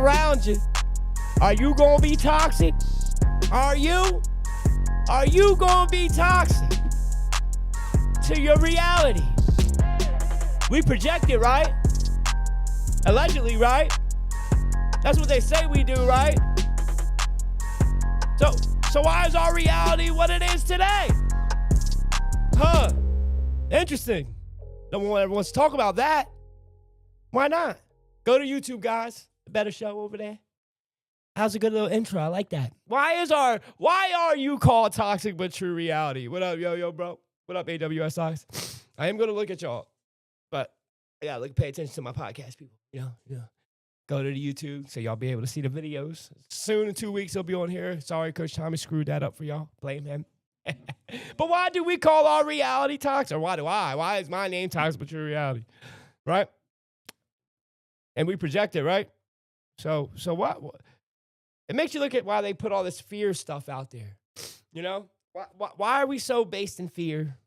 around you. Are you gonna be toxic? Are you? Are you gonna be toxic to your reality? We project it, right? Allegedly, right? That's what they say we do, right? So why is our reality what it is today? Huh? Interesting. No one ever wants to talk about that. Why not? Go to YouTube, guys. A better show over there. How's a good little intro? I like that. Why are you called toxic but true reality? What up, yo, bro? What up, AWSIs? I am gonna look at y'all, but yeah, pay attention to my podcast, people. Yeah. Go to the YouTube so y'all be able to see the videos. Soon in 2 weeks, he'll be on here. Sorry, Coach Tommy screwed that up for y'all. Blame him. But why do we call our reality toxic? Or why do I? Why is my name toxic but true reality? Right? And we project it, right? So what? It makes you look at why they put all this fear stuff out there. You know? Why are we so based in fear?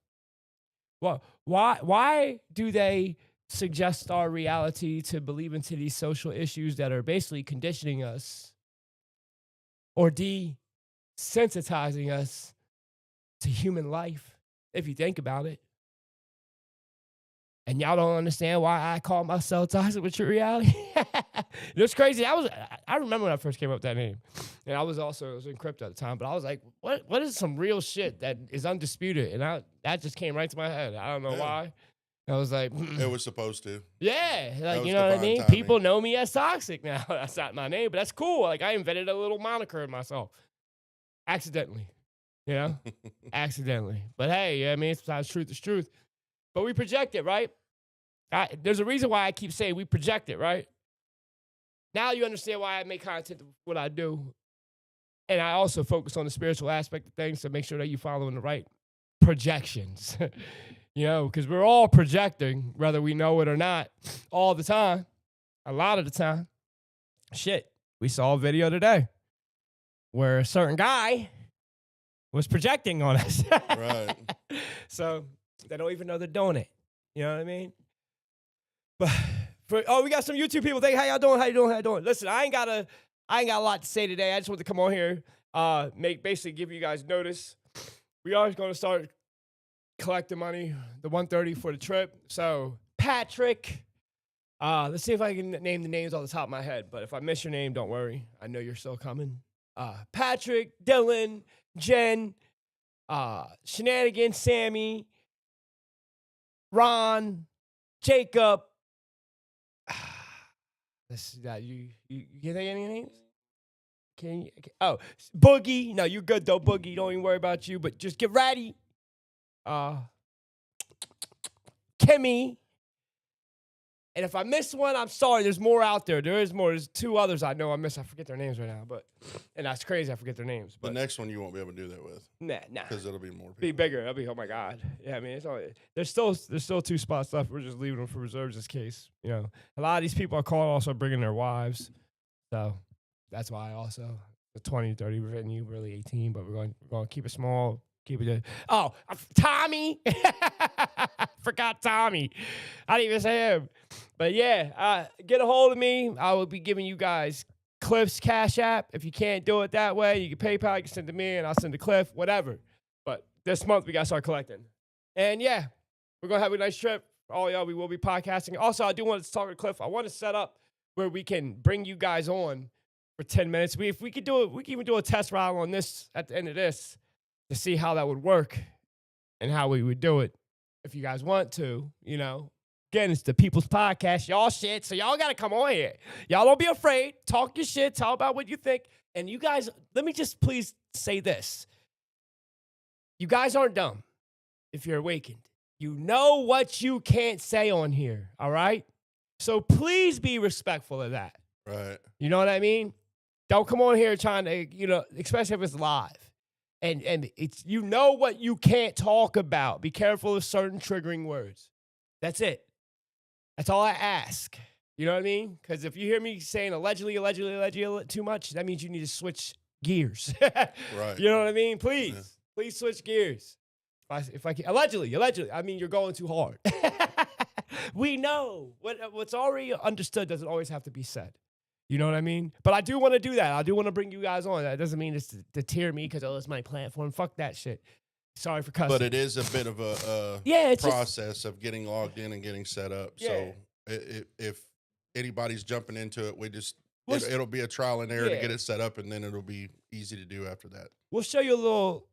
Well, why do they suggest our reality to believe into these social issues that are basically conditioning us or desensitizing us to human life, if you think about it? And y'all don't understand why I call myself toxic with your reality? It's crazy. I remember when I first came up with that name. And I was in crypto at the time, but I was like, what is some real shit that is undisputed? And that just came right to my head. I don't know why. I was like, it was supposed to. Yeah, like, you know what I mean? Timing. People know me as toxic now. That's not my name, but that's cool. Like, I invented a little moniker in myself. Accidentally. You know? Accidentally. But hey, I mean, sometimes truth is truth. But we project it, right? There's a reason why I keep saying we project it, right? Now you understand why I make content what I do. And I also focus on the spiritual aspect of things to make sure that you're following the right projections. You know, because we're all projecting, whether we know it or not, all the time, a lot of the time. Shit, we saw a video today where a certain guy was projecting on us. Right. So they don't even know they're doing it. You know what I mean? But we got some YouTube people. How y'all doing? How you doing? Listen, I ain't got a lot to say today. I just want to come on here, basically give you guys notice. We are going to start collecting money, the 130 for the trip. So Patrick, let's see if I can name the names off the top of my head. But if I miss your name, don't worry. I know you're still coming. Patrick, Dylan, Jen, Shenanigans, Sammy, Ron, Jacob. You can think any names? Can you? Oh, Boogie. No, you're good though, Boogie. Don't even worry about you. But just get ready. Kimmy. And if I miss one, I'm sorry. There's more out there. There is more. There's two others I know I miss. I forget their names right now. And that's crazy. I forget their names. But the next one you won't be able to do that with. Nah. Because it'll be more people. Be bigger. It'll be, oh my God. Yeah, I mean, it's only, there's still 2 spots left. We're just leaving them for reserves this case. You know, a lot of these people are calling also bringing their wives. So that's why also the 20, 30 venue, really 18, but we're going to keep it small. Keep it. Oh, Tommy. Forgot Tommy. I didn't even say him. But yeah, get a hold of me. I will be giving you guys Cliff's Cash App. If you can't do it that way, you can PayPal. You can send to me, and I'll send to Cliff, whatever. But this month, we got to start collecting. And yeah, we're going to have a nice trip. All y'all, we will be podcasting. Also, I do want to talk to Cliff. I want to set up where we can bring you guys on for 10 minutes. If we could do it, we can even do a test ride on this at the end of this to see how that would work and how we would do it. If you guys want to, you know. Again, it's the People's Podcast. Y'all shit, so y'all got to come on here. Y'all don't be afraid. Talk your shit. Talk about what you think. And you guys, let me just please say this. You guys aren't dumb if you're awakened. You know what you can't say on here, all right? So please be respectful of that. Right. You know what I mean? Don't come on here trying to, you know, especially if it's live. And it's, you know what you can't talk about. Be careful of certain triggering words. That's it. That's all I ask. You know what I mean? Because if you hear me saying allegedly too much, that means you need to switch gears. Right. You know what I mean? Please switch gears. If I can, allegedly, I mean, you're going too hard. We know what's already understood doesn't always have to be said. You know what I mean? But I do want to do that. I do want to bring you guys on. That doesn't mean it's to deter me because, oh, it's my platform. Fuck that shit. Sorry for cussing. But it is a bit of a yeah, it's process of getting logged in and getting set up. Yeah. So if anybody's jumping into it, We'll- it'll be a trial and error to Yeah. get it set up, and then it'll be easy to do after that. We'll show you a little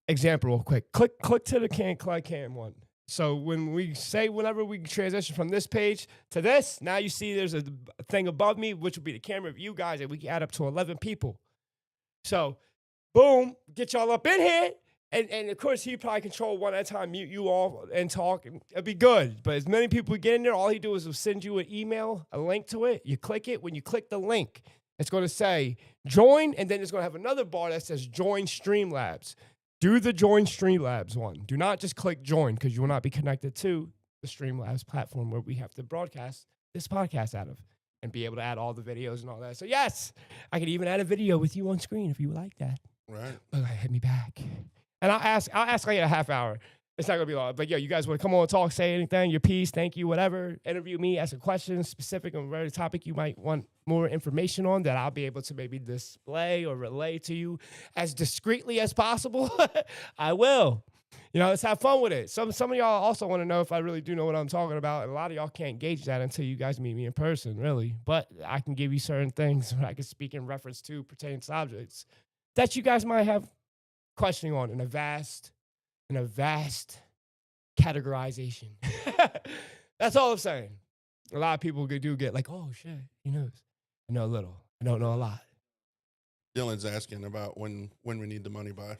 example real quick. Click to the cam one. So whenever we transition from this page to this, now you see there's a thing above me, which will be the camera of you guys, and we can add up to 11 people. So, boom, get y'all up in here. And of course, he probably control one at a time, mute you all and talk. And it'll be good. But as many people get in there, all he do is send you an email, a link to it. You click it. When you click the link, it's going to say join, and then it's going to have another bar that says join Streamlabs. Do the join Streamlabs one. Do not just click join because you will not be connected to the Streamlabs platform where we have to broadcast this podcast out of and be able to add all the videos and all that. So yes, I could even add a video with you on screen if you would like that. Right. But hit me back. And I'll ask like in a half hour. It's not gonna be long. But yo, you guys want to come on and talk, say anything, your piece, thank you, whatever. Interview me, ask a question specific on whatever topic you might want more information on that I'll be able to maybe display or relay to you as discreetly as possible. I will. You know, let's have fun with it. Some of y'all also want to know if I really do know what I'm talking about. And a lot of y'all can't gauge that until you guys meet me in person, really. But I can give you certain things I can speak in reference to pertaining subjects that you guys might have questioning on in a vast categorization. That's all I'm saying. A lot of people do get like, oh shit, he knows. I know a little. I don't know a lot. Dylan's asking about when we need the money by.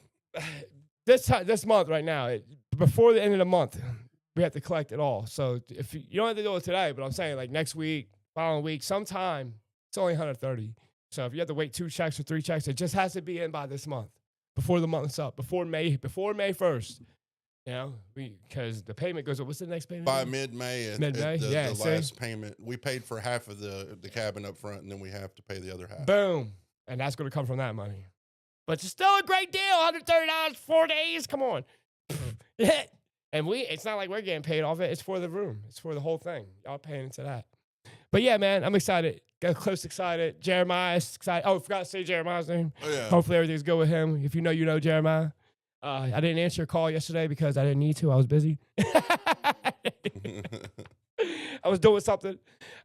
This month right now, before the end of the month, we have to collect it all. So if you don't have to do it today, but I'm saying like next week, following week, sometime, it's only 130. So if you have to wait 2 checks or 3 checks, it just has to be in by this month, before the month's up, before May 1st. You know, because the payment goes up. What's the next payment? By mid-May, Yeah, the last payment. We paid for half of the cabin up front, and then we have to pay the other half. Boom. And that's going to come from that money. But it's still a great deal. $130, 4 days. Come on. And it's not like we're getting paid off it. It's for the room. It's for the whole thing. Y'all paying into that. But yeah, man, I'm excited. Got close excited. Jeremiah's excited. Oh, I forgot to say Jeremiah's name. Oh, yeah. Hopefully everything's good with him. If you know, you know Jeremiah. I didn't answer your call yesterday because I didn't need to. I was busy. I was doing something.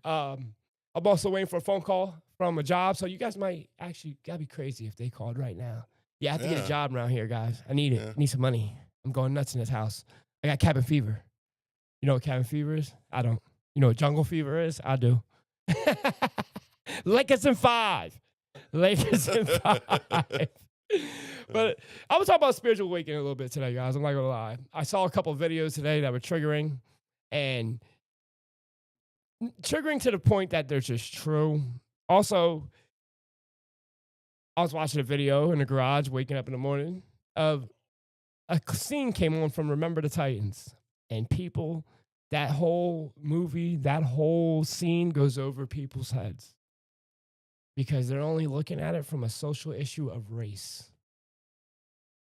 I'm also waiting for a phone call from a job. So you guys might actually, gotta be crazy if they called right now. Yeah, I have to get a job around here, guys. I need it. I need some money. I'm going nuts in this house. I got cabin fever. You know what cabin fever is? I don't. You know what jungle fever is? I do. Lakers in 5. Lakers in 5. But I was talking about spiritual awakening a little bit today, guys. I'm not gonna lie. I saw a couple of videos today that were triggering to the point that they're just true. Also, I was watching a video in the garage, waking up in the morning, of a scene came on from Remember the Titans. And people, that whole movie, that whole scene goes over people's heads. Because they're only looking at it from a social issue of race.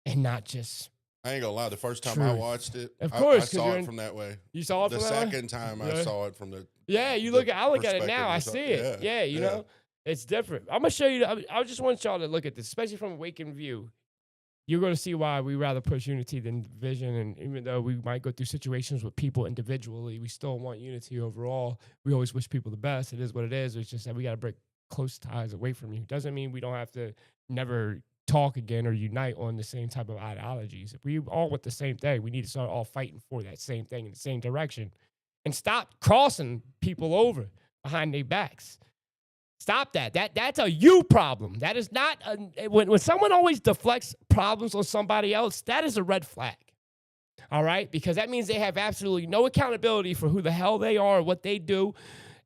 And not just. I ain't gonna lie. The first time truth. I watched it, Of course, I saw it from that way. You saw it The from that way? second time Yeah. I saw it from the. Yeah, I look at it now. I see it. Yeah, you know, it's different. I'm gonna show you. I just want y'all to look at this, especially from a Awakened view. You're gonna see why we rather push unity than division. And even though we might go through situations with people individually, we still want unity overall. We always wish people the best. It is what it is. It's just that we gotta break close ties away from you. Doesn't mean we don't have to never talk again or unite on the same type of ideologies. If we all want the same thing, we need to start all fighting for that same thing in the same direction and stop crossing people over behind their backs. Stop that. That's a you problem. That is not when someone always deflects problems on somebody else, that is a red flag. All right? Because that means they have absolutely no accountability for who the hell they are, what they do,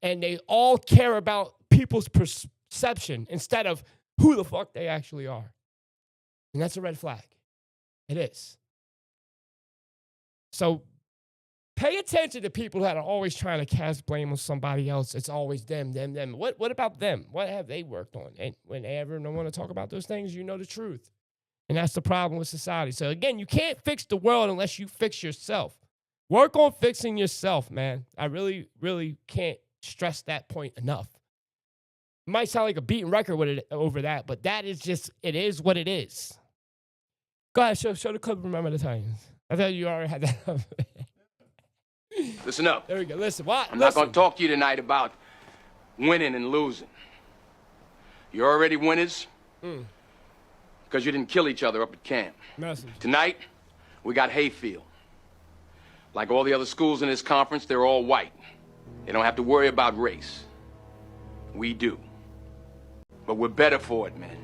and they all care about people's perception instead of who the fuck they actually are. And that's a red flag. It is. So pay attention to people that are always trying to cast blame on somebody else. It's always them. What about them? What have they worked on? And whenever no one to talk about those things, you know the truth. And that's the problem with society. So again, you can't fix the world unless you fix yourself. Work on fixing yourself, man. I really, really can't stress that point enough. might sound like a beaten record with it over that, but that is just, it is what it is. Go ahead, show the clip of Remember the Titans. I thought you already had that up. Listen up. There we go. Listen, what? I'm not going to talk to you tonight about winning and losing. You're already winners because you didn't kill each other up at camp. Message. Tonight, we got Hayfield. Like all the other schools in this conference, they're all white. They don't have to worry about race. We do. But we're better for it, man.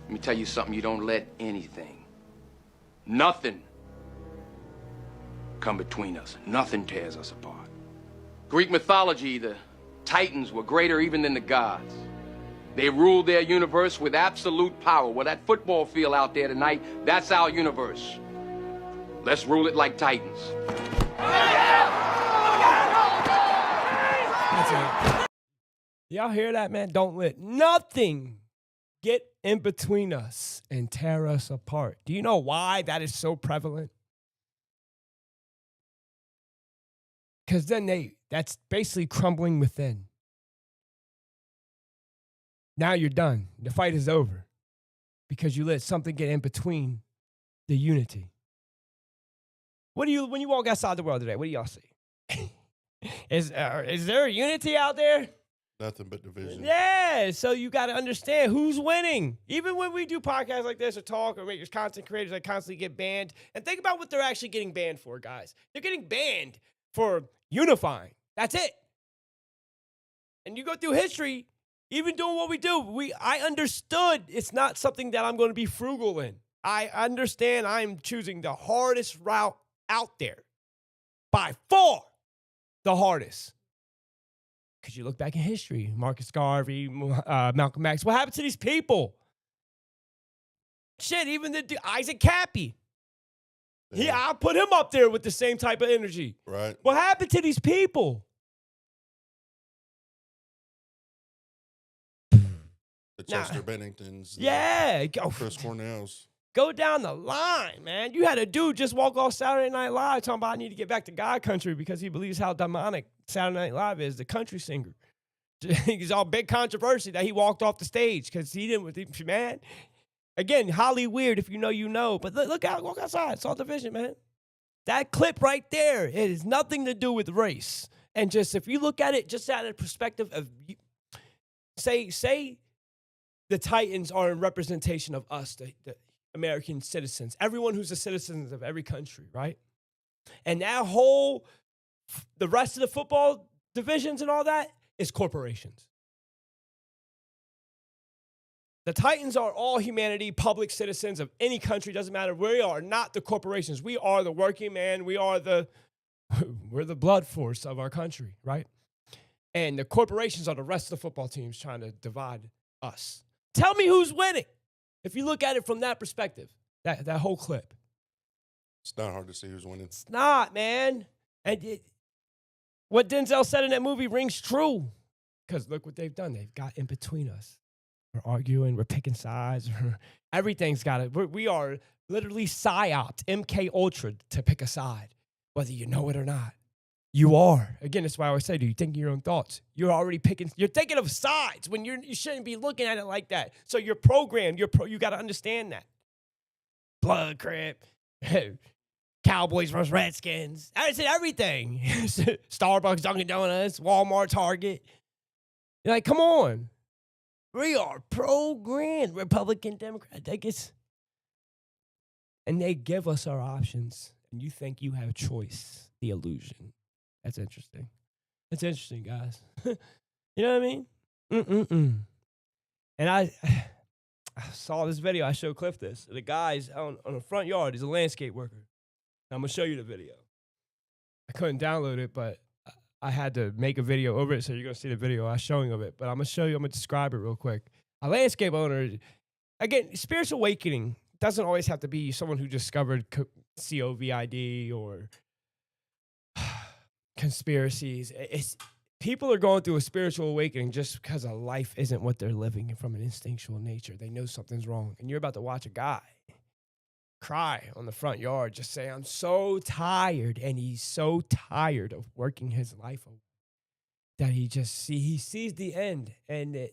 Let me tell you something. You don't let anything, nothing, come between us. Nothing tears us apart. Greek mythology, the Titans were greater even than the gods. They ruled their universe with absolute power. Well, that football field out there tonight, that's our universe. Let's rule it like Titans. That's it. Y'all hear that, man? Don't let nothing get in between us and tear us apart. Do you know why that is so prevalent? Because then that's basically crumbling within. Now you're done. The fight is over because you let something get in between the unity. When you walk outside the world today, what do y'all see? Is there a unity out there? Nothing but division. Yeah, so you got to understand who's winning. Even when we do podcasts like this or talk or make content creators that constantly get banned, and think about what they're actually getting banned for, guys. They're getting banned for unifying. That's it. And you go through history, even doing what we do, I understood it's not something that I'm going to be frugal in. I understand I'm choosing the hardest route out there. By far, the hardest. Because you look back in history, Marcus Garvey, Malcolm X, what happened to these people? Shit, even Isaac Cappy. Yeah. I'll put him up there with the same type of energy. Right. What happened to these people? The Chester Benningtons. Yeah. Chris Cornell's. Go down the line, man. You had a dude just walk off Saturday Night Live talking about I need to get back to God country because he believes how demonic Saturday Night Live is, the country singer. It's all big controversy that he walked off the stage because he didn't, man. Again, Holly weird if you know, you know. But look out, walk outside. It's all division, man. That clip right there, it has nothing to do with race. And just if you look at it just out of the perspective of, say the Titans are a representation of us, the American citizens, everyone who's a citizen of every country, right? And that the rest of the football divisions and all that is corporations. The Titans are all humanity, public citizens of any country, doesn't matter. We are not the corporations. We are the working man. We're the blood force of our country, right? And the corporations are the rest of the football teams trying to divide us. Tell me who's winning. If you look at it from that perspective, that whole clip. It's not hard to see who's winning. It's not, man. And what Denzel said in that movie rings true. Because look what they've done. They've got in between us. We're arguing. We're picking sides. Everything's got it. We are literally psyoped, MK Ultra, to pick a side, whether you know it or not. You are. Again, that's why I always say, do you think your own thoughts? You're already picking. You're thinking of sides when you shouldn't be looking at it like that. So you're programmed. You got to understand that. Blood crip, Cowboys versus Redskins. I said everything. Starbucks, Dunkin' Donuts, Walmart, Target. You're like, come on. We are programmed. Republican, Democrat. And they give us our options. And you think you have choice. The illusion. That's interesting. That's interesting, guys. You know what I mean? And I saw this video. I showed Cliff this. The guy's on the front yard. He's a landscape worker. I'm going to show you the video. I couldn't download it, but I had to make a video over it, so you're going to see the video I'm showing of it. But I'm going to show you. I'm going to describe it real quick. A landscape owner, again, spiritual awakening doesn't always have to be someone who discovered COVID or conspiracies. People are going through a spiritual awakening just because a life isn't what they're living from an instinctual nature. They know something's wrong. And you're about to watch a guy cry on the front yard, just say, I'm so tired. And he's so tired of working his life away. that he sees the end, and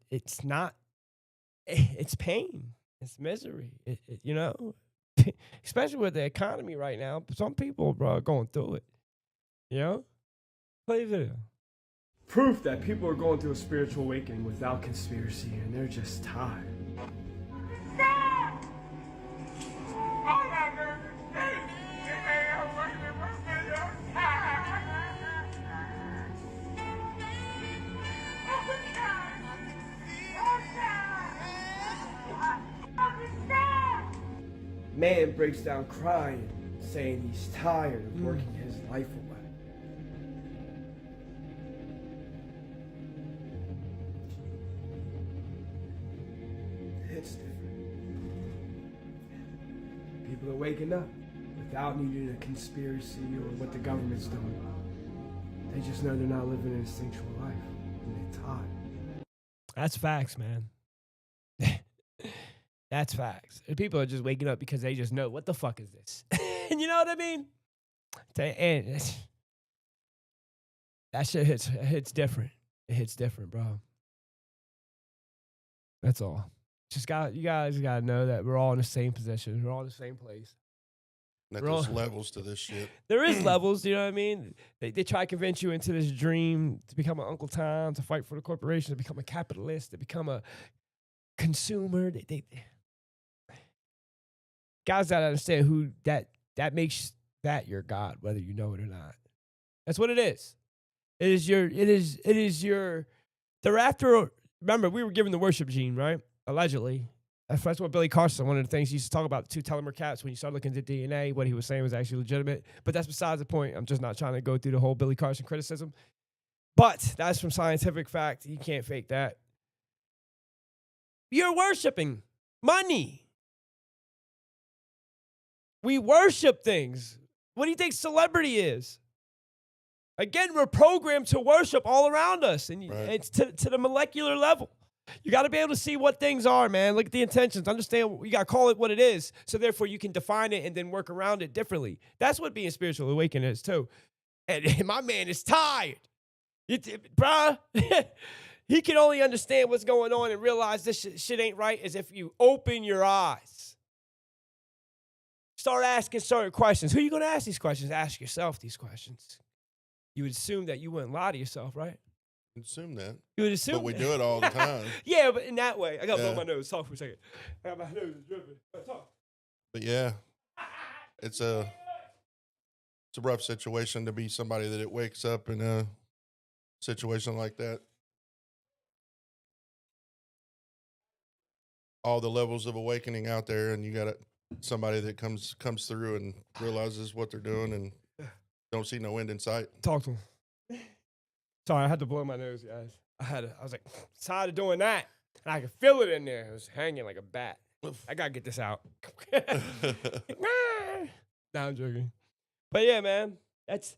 it's not, it's pain, it's misery, you know, especially with the economy right now. Some people, bro, are going through it. You know, play a video. Proof that people are going through a spiritual awakening without conspiracy, and they're just tired. Man breaks down crying, saying he's tired of working his life away. It's different. People are waking up without needing a conspiracy or what the government's doing. They just know they're not living an instinctual life, and they're tired. That's facts, man. That's facts. And people are just waking up because they just know, what the fuck is this? And you know what I mean? And that shit hits different. It hits different, bro. That's all. You guys gotta know that we're all in the same position. We're all in the same place. That there's levels to this shit. There is levels, you know what I mean? They try to convince you into this dream to become an Uncle Tom, to fight for the corporation, to become a capitalist, to become a consumer. Guys gotta understand who that makes that your God, whether you know it or not. That's what it is. It is your they're after. Remember, we were given the worship gene, right? Allegedly. That's what Billy Carson, one of the things he used to talk about, the two telomere caps, when you start looking at DNA, what he was saying was actually legitimate. But that's besides the point. I'm just not trying to go through the whole Billy Carson criticism. But that's from scientific fact. You can't fake that. You're worshiping money. We worship things. What do you think celebrity is? Again, we're programmed to worship all around us, and right. It's to the molecular level. You got to be able to see what things are, man. Look at the intentions. Understand, you got to call it what it is, so therefore you can define it and then work around it differently. That's what being spiritually awakened is, too. And my man is tired. Bruh, he can only understand what's going on and realize this shit ain't right as if you open your eyes. Start asking certain questions. Who are you going to ask these questions? Ask yourself these questions. You would assume that you wouldn't lie to yourself, right? Assume that. You would assume but we that. do it all the time. Yeah, but in that way. I got to blow my nose. Talk for a second. My nose is dripping. Talk. But yeah, it's a rough situation to be somebody that it wakes up in a situation like that. All the levels of awakening out there, and you got somebody that comes through and realizes what they're doing and don't see no end in sight. Talk to him. Sorry, I had to blow my nose, guys. I was like, tired of doing that. And I could feel it in there. It was hanging like a bat. I got to get this out. Nah, I'm joking. But yeah, man, that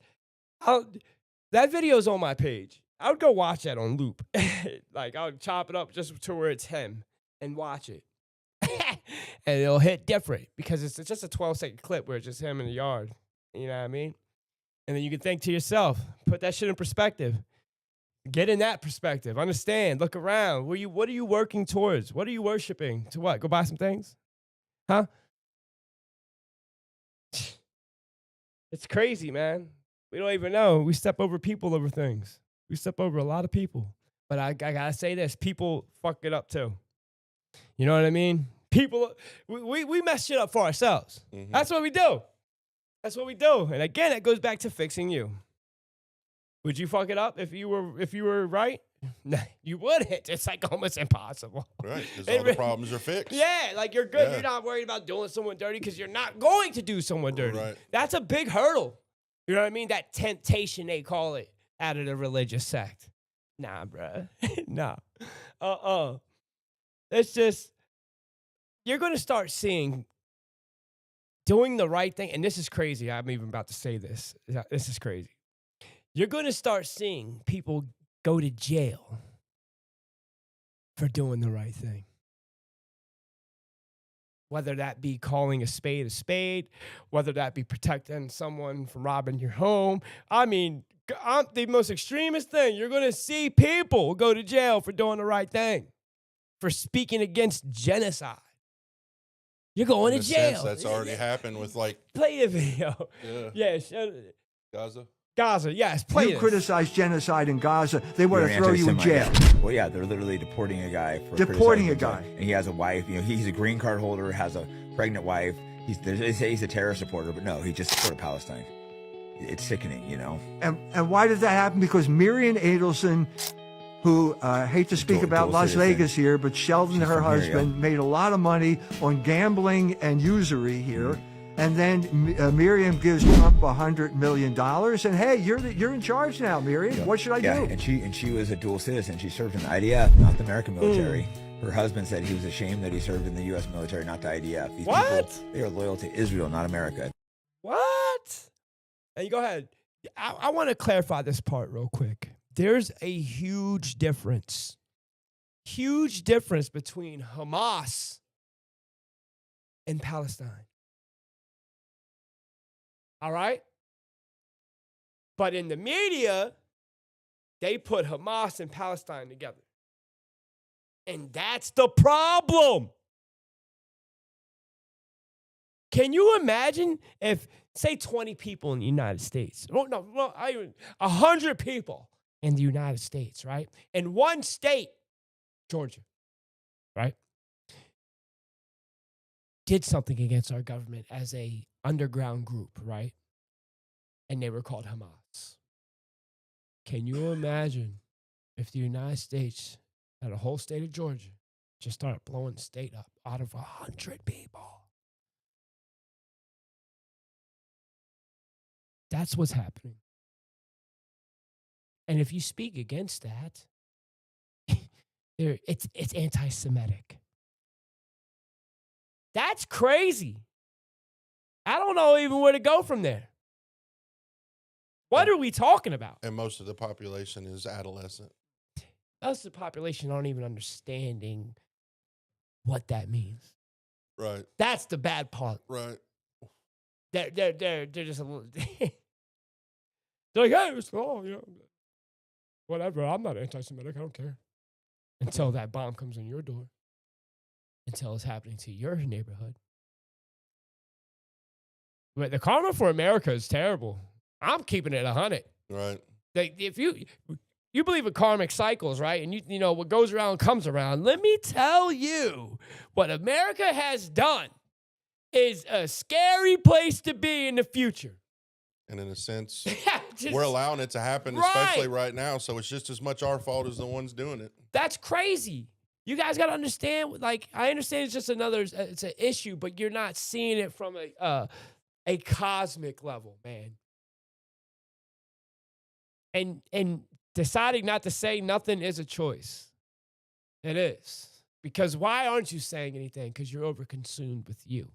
video's on my page. I would go watch that on loop. Like, I would chop it up just to where it's him and watch it. And it'll hit different because it's just a 12-second clip where it's just him in the yard. You know what I mean? And then you can think to yourself, put that shit in perspective. Get in that perspective. Understand. Look around. What are you working towards? What are you worshiping? To what? Go buy some things? Huh? It's crazy, man. We don't even know. We step over people over things. We step over a lot of people. But I gotta say this. People fuck it up too. You know what I mean? People, we mess shit up for ourselves. Mm-hmm. That's what we do. That's what we do. And again, it goes back to fixing you. Would you fuck it up if you were right? No, you wouldn't. It's like almost impossible. Right, because all the problems are fixed. Yeah, like you're good. Yeah. You're not worried about doing someone dirty because you're not going to do someone dirty. Right. That's a big hurdle. You know what I mean? That temptation, they call it, out of the religious sect. Nah, bruh. Nah. It's just, you're going to start seeing doing the right thing. And this is crazy. I'm even about to say this. This is crazy. You're going to start seeing people go to jail for doing the right thing. Whether that be calling a spade, whether that be protecting someone from robbing your home. I mean, the most extremist thing. You're going to see people go to jail for doing the right thing, for speaking against genocide. You're going In to a jail. sense, that's already happened with like Play a video. Yeah. Yeah, Gaza. Gaza, yes, play You this. criticize genocide in Gaza, they want You're to throw you in jail. anti-Semite. Well, yeah, they're literally deporting a guy for Deporting criticizing a the guy. and he has a wife. You know, he's a green card holder, has a pregnant wife. They say he's a terrorist supporter, but no, he just supported Palestine. It's sickening, you know. And why did that happen? Because Miriam Adelson, who I hate to speak about dual Las citizen. Vegas here, but Sheldon, She's her from here, husband, made a lot of money on gambling and usury here. Mm-hmm. And then Miriam gives Trump $100 million, and hey, you're in charge now, Miriam. What should I Yeah, do? and she was a dual citizen. She served in the IDF, not the American military. Her husband said he was ashamed that he served in the U.S. military, not the IDF. These What? people, they are loyal to Israel, not America. What? And you go ahead. I want to clarify this part real quick. There's a huge difference between Hamas and Palestine. All right? But in the media, they put Hamas and Palestine together. And that's the problem. Can you imagine if, say, 20 people in the United States, 100 people in the United States, right? In one state, Georgia, right? Did something against our government as a underground group, right? And they were called Hamas. Can you imagine if the United States and the whole state of Georgia just started blowing the state up out of 100 people? That's what's happening. And if you speak against that, it's anti-Semitic. That's crazy. I don't know even where to go from there. What are we talking about? And most of the population is adolescent. Most of the population aren't even understanding what that means. Right. That's the bad part. Right. They're just a little. They're like, hey, whatever. I'm not anti-Semitic. I don't care. Until that bomb comes on your door. Until it's happening to your neighborhood. But the karma for America is terrible. I'm keeping it 100. Right. Like, if you believe in karmic cycles, right? And you know what goes around comes around. Let me tell you, what America has done is a scary place to be in the future. And in a sense, Just- we're allowing it to happen, Right. especially right now. So it's just as much our fault as the ones doing it. That's crazy. You guys got to understand, like, I understand it's just it's an issue, but you're not seeing it from a cosmic level, man. And deciding not to say nothing is a choice. It is. Because why aren't you saying anything? Because you're overconsumed with you.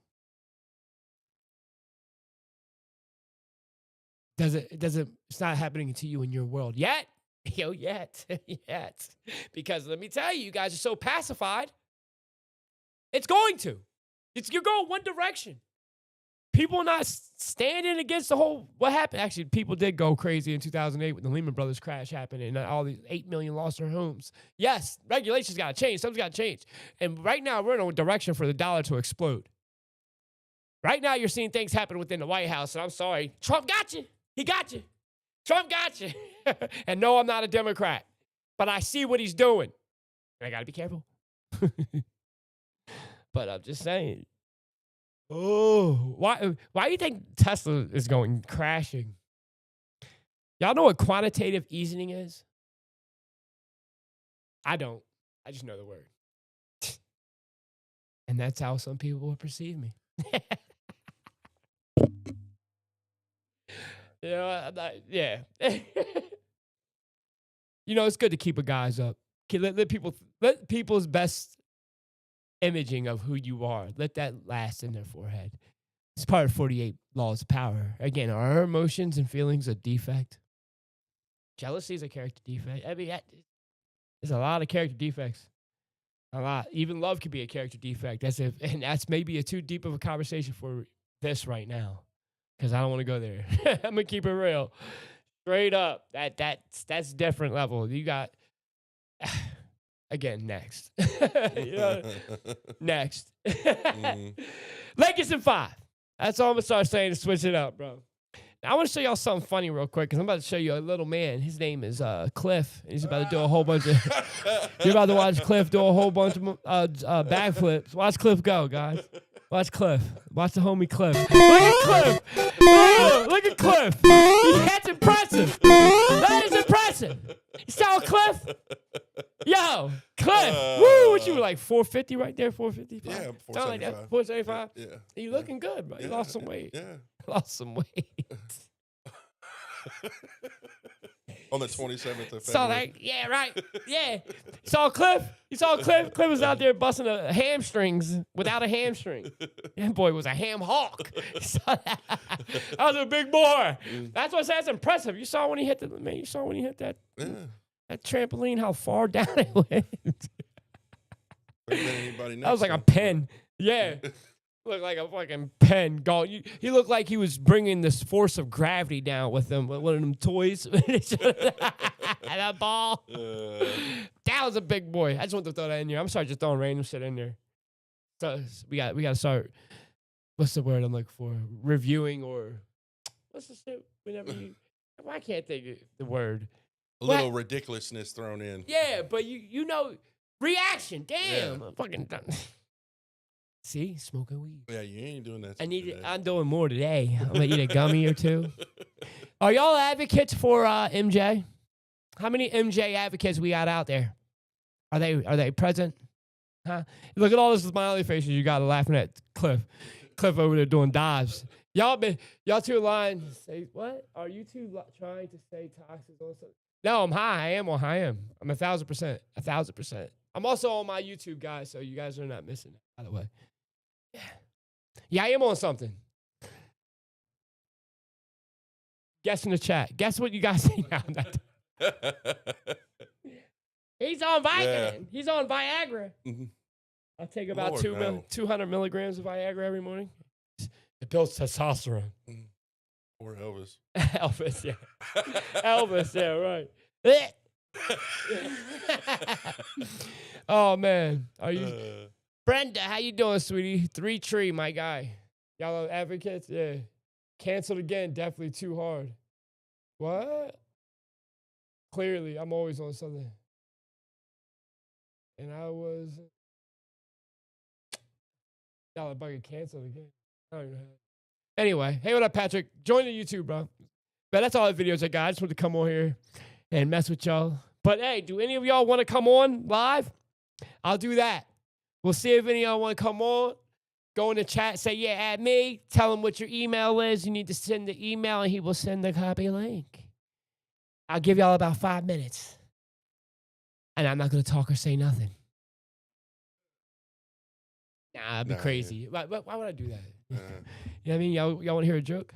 It's not happening to you in your world yet. Yet. Because let me tell you, you guys are so pacified. It's going to. You're going one direction. People not standing against the whole, what happened? Actually, people did go crazy in 2008 when the Lehman Brothers crash happened and all these 8 million lost their homes. Yes, regulations got to change. Something's got to change. And right now, we're in a direction for the dollar to explode. Right now, you're seeing things happen within the White House, and I'm sorry. Trump got you. He got you. Trump got you. And no, I'm not a Democrat, but I see what he's doing. And I got to be careful. But I'm just saying. Oh, why do you think Tesla is going crashing? Y'all know what quantitative easing is? I don't. I just know the word. And that's how some people will perceive me. You know, I'm not, yeah. You know, it's good to keep a guys up. Let people's best imaging of who you are, let that last in their forehead. It's part of 48 laws of power. Again, are our emotions and feelings a defect? Jealousy is a character defect. I mean, there's a lot of character defects. A lot. Even love could be a character defect. And that's maybe too deep of a conversation for this right now. Because I don't want to go there. I'm going to keep it real. Straight up. That's different level. You got again next. You know, next. Lakers in 5. That's all I'm gonna start saying to switch it up, bro. Now, I want to show y'all something funny real quick because I'm about to show you a little man. His name is Cliff. He's about to do a whole bunch of. You're about to watch Cliff do a whole bunch of backflips. Watch Cliff go, guys. Watch Cliff. Watch the homie Cliff. Look at Cliff. Look at Cliff. That's impressive. That is impressive. You saw Cliff? Yo, Cliff. Woo, what you were like 450 right there? 455? Yeah, Something like that. 475? You looking good, bro. You lost some weight. Yeah. Lost some weight. On the 27th of Saw February. that? Yeah, right. Yeah. Saw Cliff? You saw Cliff? Cliff was out there busting hamstrings without a hamstring. That boy was a ham hawk. You saw that? That was a big boy. That's what I said. That's impressive. You saw when he hit the man. You saw when he hit that trampoline, how far down it went. That was like a pen. Yeah. Looked like a fucking pen going. He looked like he was bringing this force of gravity down with him, with one of them toys. That ball. That was a big boy. I just want to throw that in here. I'm sorry, just throwing random shit in there. So we got to start. What's the word I'm looking for? Reviewing or what's the shit? Whenever you, I can't think of the word. A little ridiculousness thrown in. Yeah, but you know, reaction. Damn, Yeah. I'm fucking done. See, smoking weed. Yeah, you ain't doing that. I need it. today. I'm doing more today. I'm gonna eat a gummy or two. Are y'all advocates for MJ? How many MJ advocates we got out there? Are they present? Huh? Look at all those smiley faces you got laughing at Cliff. Cliff over there doing dives. Y'all two lying. Say what? Are you two trying to say toxic on something? No, I'm high. I am on high. I'm 1,000%. 1,000%. I'm also on my YouTube, guys, so you guys are not missing it, by the way. Yeah, I am on something. Guess in the chat. Guess what you guys see now. He's on Viagra. Yeah. He's on Viagra. Mhm. I take about Lord, no. 200 milligrams of Viagra every morning. It builds testosterone. Poor Elvis. Elvis, yeah. Elvis, yeah, right. Oh, man. Are you... Brenda, how you doing, sweetie? 3 Tree, my guy. Y'all are advocates? Yeah. Canceled again. Definitely too hard. What? Clearly, I'm always on something. And I was... Y'all are about to get canceled again. I don't even know. Anyway, hey, what up, Patrick? Join the YouTube, bro. But that's all the videos I got. I just want to come on here and mess with y'all. But hey, do any of y'all want to come on live? I'll do that. We'll see if any of y'all want to come on. Go in the chat, say, yeah, add me. Tell him what your email is. You need to send the email, and he will send the copy link. I'll give y'all about 5 minutes. And I'm not going to talk or say nothing. Nah, I'd be crazy. Why would I do that? You know what I mean? Y'all want to hear a joke?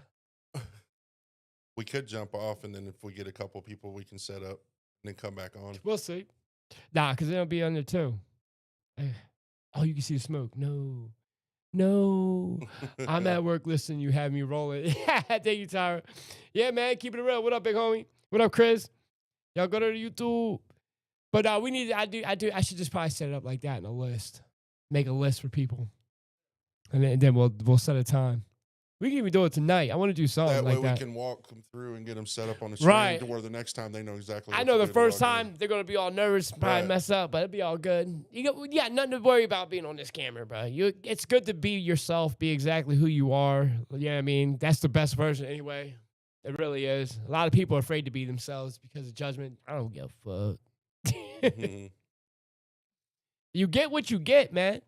We could jump off, and then if we get a couple people, we can set up and then come back on. We'll see. Nah, because it'll be under 2. Oh, you can see the smoke. No. I'm at work listening. You have me rolling. Thank you, Tyra. Yeah, man. Keep it real. What up, big homie? What up, Chris? Y'all go to the YouTube. But we need. I should just probably set it up like that in a list. Make a list for people, and then we'll set a time. We can even do it tonight. I want to do something That like way that. we can walk them through and get them set up on the screen Right. to where the next time they know exactly. I what know to the do to first log in. time they're gonna be all nervous, probably Right. mess up, but it'll be all good. You got nothing to worry about being on this camera, bro. It's good to be yourself, be exactly who you are. Yeah, I mean that's the best version anyway. It really is. A lot of people are afraid to be themselves because of judgment. I don't give a fuck. Mhm. You get what you get, man.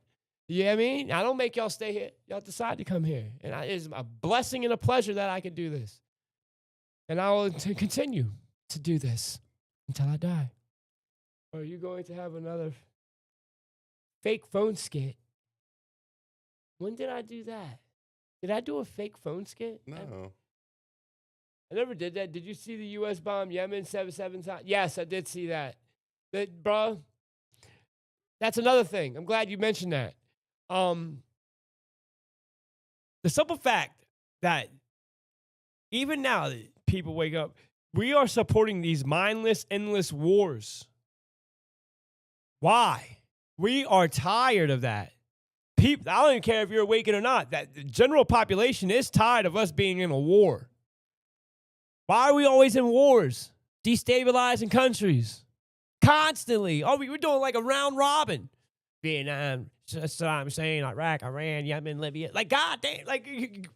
You know what I mean? I don't make y'all stay here. Y'all decide to come here. And it's a blessing and a pleasure that I can do this. And I will continue to do this until I die. Are you going to have another fake phone skit? When did I do that? Did I do a fake phone skit? No. I never did that. Did you see the U.S. bomb Yemen 7 times? Yes, I did see that. Bro, that's another thing. I'm glad you mentioned that. The simple fact that even now that people wake up, We are supporting these mindless, endless wars. Why? We are tired of that. People, I don't even care if you're awakened or not. That the general population is tired of us being in a war. Why are we always in wars? Destabilizing countries. Constantly. Oh, we're doing like a round robin. Vietnam, Saddam Hussein, Iraq, Iran, Yemen, Libya. Like, God damn. Like,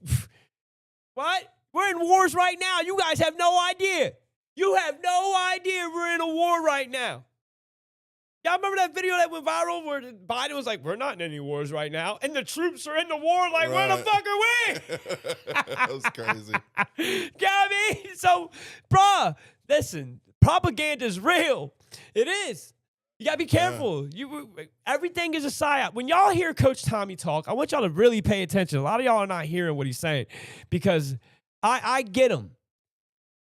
what? We're in wars right now. You guys have no idea. You have no idea we're in a war right now. Y'all remember that video that went viral where Biden was like, we're not in any wars right now. And the troops are in the war like, where the fuck are we? That was crazy. You know what I mean? So, bruh, listen, propaganda is real. It is. You got to be careful. Everything is a psyop. When y'all hear Coach Tommy talk, I want y'all to really pay attention. A lot of y'all are not hearing what he's saying because I get him.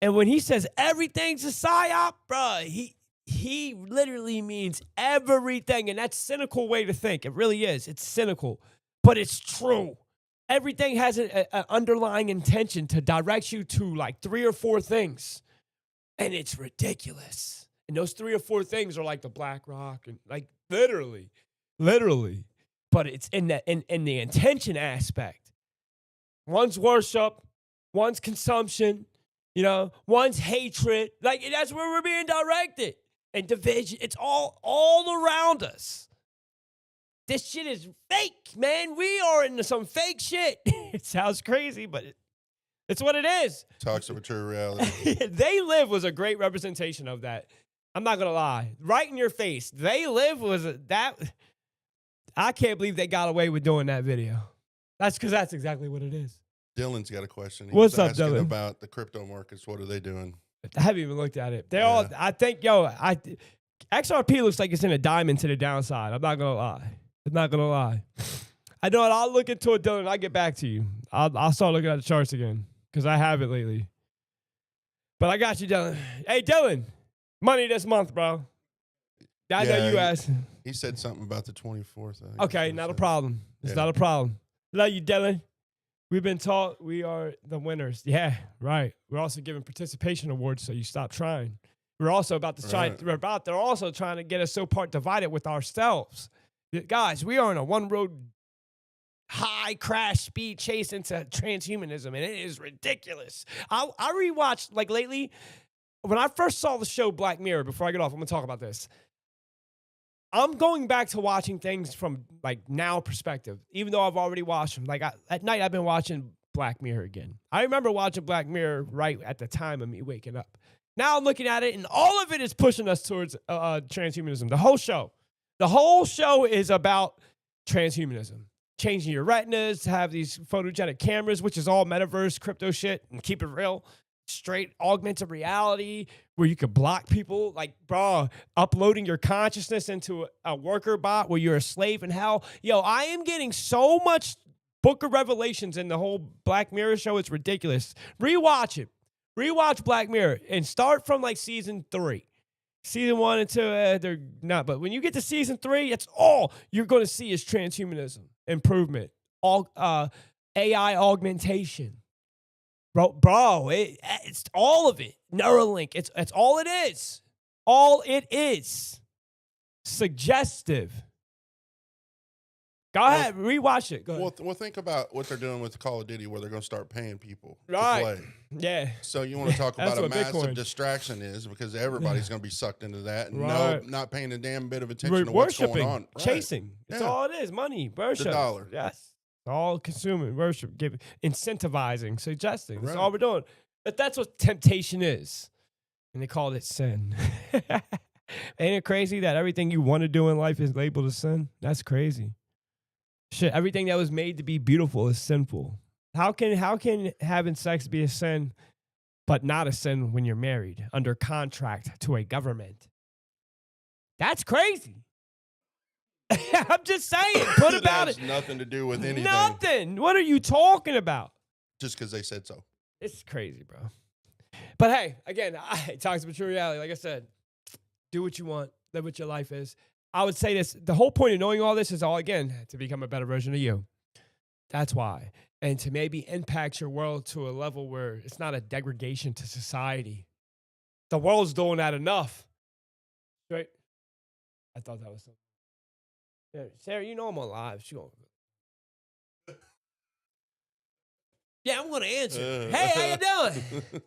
And when he says everything's a psyop, bruh, he literally means everything. And that's a cynical way to think. It really is. It's cynical, but it's true. Everything has an underlying intention to direct you to like 3 or 4 things. And it's ridiculous. And those 3 or 4 things are like the Black Rock and like literally. But it's in the intention aspect. One's worship, one's consumption, one's hatred. Like that's where we're being directed. And division, it's all around us. This shit is fake, man. We are into some fake shit. It sounds crazy, but it's what it is. Talks of a true reality. They Live was a great representation of that. I'm not going to lie. Right in your face. They Live was that. I can't believe they got away with doing that video. That's because that's exactly what it is. Dylan's got a question. He What's was up, asking Dylan? about the crypto markets. What are they doing? I haven't even looked at it. They're all, I think, XRP looks like it's in a diamond to the downside. I'm not going to lie. I know it. I'll look into it, Dylan. I'll get back to you. I'll start looking at the charts again because I haven't lately. But I got you, Dylan. Hey, Dylan, money this month, bro. I know you asked. He said something about the 24th. Okay, not a problem. It's not a problem. Love you, Dylan. We've been taught we are the winners. Yeah, right. We're also giving participation awards, so you stop trying. We're also about to try. Right. They're also trying to get us so part divided with ourselves. Guys, we are on a one-road high crash speed chase into transhumanism, and it is ridiculous. I rewatched, like lately, when I first saw the show Black Mirror, before I get off, I'm going to talk about this. I'm going back to watching things from like now perspective, even though I've already watched them. Like at night, I've been watching Black Mirror again. I remember watching Black Mirror right at the time of me waking up. Now I'm looking at it, and all of it is pushing us towards transhumanism. The whole show is about transhumanism. Changing your retinas to have these photogenic cameras, which is all metaverse, crypto shit, and keep it real. Straight augmented reality where you could block people, like, bro, uploading your consciousness into a worker bot where you're a slave in hell. Yo, I am getting so much Book of Revelations in the whole Black Mirror show. It's ridiculous. Rewatch it. Rewatch Black Mirror and start from like season 3. Season 1 and 2, they're not. But when you get to season 3, it's all you're going to see is transhumanism, improvement, all AI augmentation. Bro, it's all of it. Neuralink, it's all it is. All it is. Suggestive. Go ahead, rewatch it. Go ahead. Well, think about what they're doing with Call of Duty, where they're going to start paying people to Right. play. Yeah. So you want to talk about That's a what massive Bitcoin- distraction is, because everybody's going to be sucked into that and Right. not paying a damn bit of attention to what's going on. Right. Chasing. It's Yeah. all it is. Money, worship. dollar. Yes. All consuming, worship, giving, incentivizing, suggesting. That's Right. all we're doing. But that's what temptation is. And they called it sin. Ain't it crazy that everything you want to do in life is labeled as sin? That's crazy. Shit, everything that was made to be beautiful is sinful. How can having sex be a sin, but not a sin when you're married under contract to a government? That's crazy. I'm just saying. Put about it. Has nothing to do with anything. Nothing. What are you talking about? Just because they said so. It's crazy, bro. But hey, again, it talks about true reality. Like I said, do what you want, live what your life is. I would say this, the whole point of knowing all this is all, again, to become a better version of you. That's why. And to maybe impact your world to a level where it's not a degradation to society. the world's doing that enough. Right? I thought that was something. Yeah, Sarah, you know I'm alive. She gonna... Yeah, I'm gonna answer. Hey, how you doing?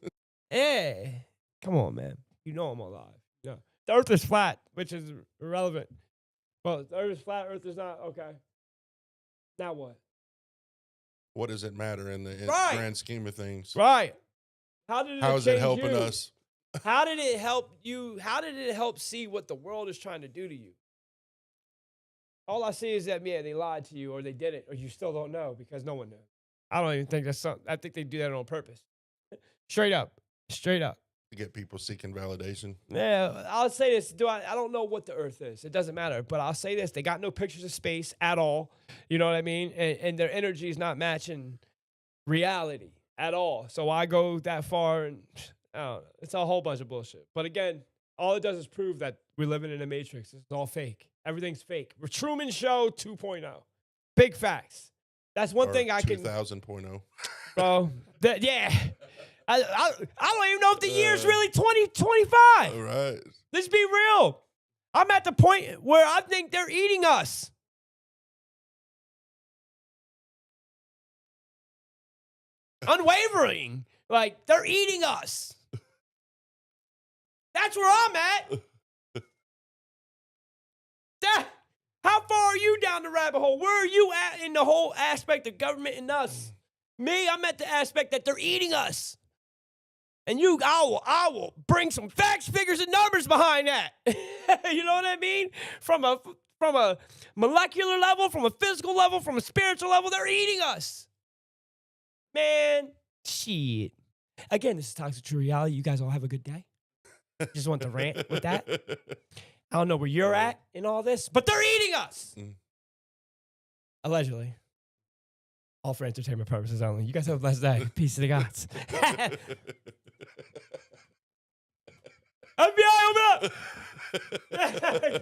Hey, come on, man. You know I'm alive. Yeah, the Earth is flat, which is irrelevant. Well, the Earth is flat. Earth is not. Okay. Now what? What does it matter in the Right. grand scheme of things? Right. How did it How is it change helping you? us? How did it help you? How did it help see what the world is trying to do to you? All I see is that, yeah, they lied to you or they did it or you still don't know because no one knows. I don't even think that's something. I think they do that on purpose. Straight up. Straight up. To get people seeking validation. Yeah, I'll say this. I don't know what the Earth is. It doesn't matter. But I'll say this. They got no pictures of space at all. You know what I mean? And their energy is not matching reality at all. So I go that far and I don't know. It's a whole bunch of bullshit. But again, all it does is prove that we're living in a matrix. It's all fake. Everything's fake. We're Truman Show 2.0. Big facts. That's one Or thing I can... 2000.0. Bro, yeah. I don't even know if the year's really 2025. All right. Let's be real. I'm at the point where I think they're eating us. Unwavering. Like, they're eating us. That's where I'm at. How far are you down the rabbit hole? Where are you at in the whole aspect of government and us? Me, I'm at the aspect that they're eating us. And I will bring some facts, figures, and numbers behind that. You know what I mean? From a molecular level, from a physical level, from a spiritual level, they're eating us. Man, shit. Again, this is Toxic True Reality. You guys all have a good day. Just want to rant with that. I don't know where you're at in all this, but they're eating us. Allegedly. All for entertainment purposes only. You guys have a blessed day. Peace to the gods. FBI, open up!